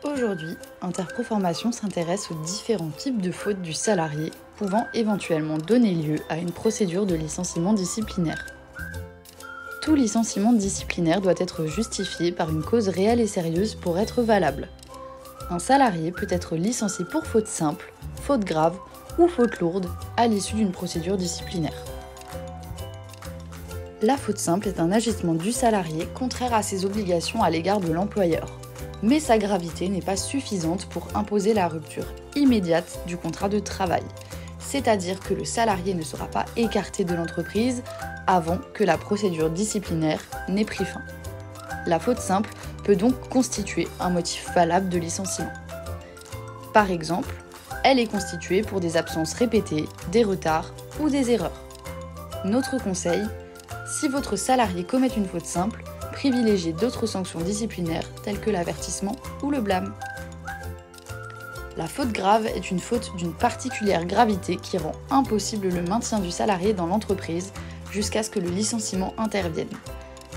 Aujourd'hui, Interproformation s'intéresse aux différents types de fautes du salarié pouvant éventuellement donner lieu à une procédure de licenciement disciplinaire. Tout licenciement disciplinaire doit être justifié par une cause réelle et sérieuse pour être valable. Un salarié peut être licencié pour faute simple, faute grave ou faute lourde à l'issue d'une procédure disciplinaire. La faute simple est un agissement du salarié contraire à ses obligations à l'égard de l'employeur, mais sa gravité n'est pas suffisante pour imposer la rupture immédiate du contrat de travail, c'est-à-dire que le salarié ne sera pas écarté de l'entreprise avant que la procédure disciplinaire n'ait pris fin. La faute simple peut donc constituer un motif valable de licenciement. Par exemple, elle est constituée pour des absences répétées, des retards ou des erreurs. Notre conseil, si votre salarié commet une faute simple, privilégiez d'autres sanctions disciplinaires telles que l'avertissement ou le blâme. La faute grave est une faute d'une particulière gravité qui rend impossible le maintien du salarié dans l'entreprise jusqu'à ce que le licenciement intervienne.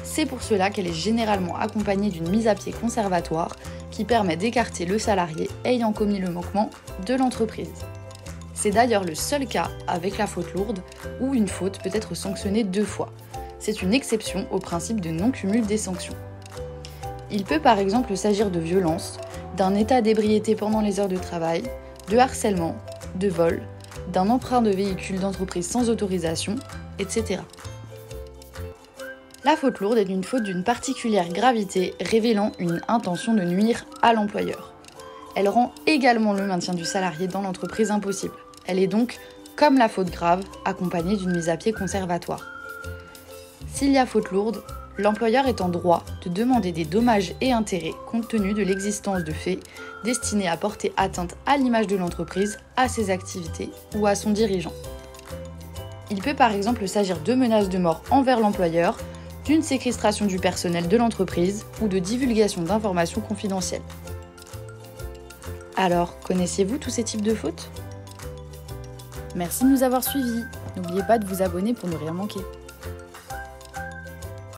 C'est pour cela qu'elle est généralement accompagnée d'une mise à pied conservatoire qui permet d'écarter le salarié ayant commis le manquement de l'entreprise. C'est d'ailleurs le seul cas avec la faute lourde où une faute peut être sanctionnée 2 fois. C'est une exception au principe de non-cumul des sanctions. Il peut par exemple s'agir de violence, d'un état d'ébriété pendant les heures de travail, de harcèlement, de vol, d'un emprunt de véhicule d'entreprise sans autorisation, etc. La faute lourde est une faute d'une particulière gravité révélant une intention de nuire à l'employeur. Elle rend également le maintien du salarié dans l'entreprise impossible. Elle est donc, comme la faute grave, accompagnée d'une mise à pied conservatoire. S'il y a faute lourde, l'employeur est en droit de demander des dommages et intérêts compte tenu de l'existence de faits destinés à porter atteinte à l'image de l'entreprise, à ses activités ou à son dirigeant. Il peut par exemple s'agir de menaces de mort envers l'employeur, d'une séquestration du personnel de l'entreprise ou de divulgation d'informations confidentielles. Alors, connaissiez-vous tous ces types de fautes ? Merci de nous avoir suivis. N'oubliez pas de vous abonner pour ne rien manquer.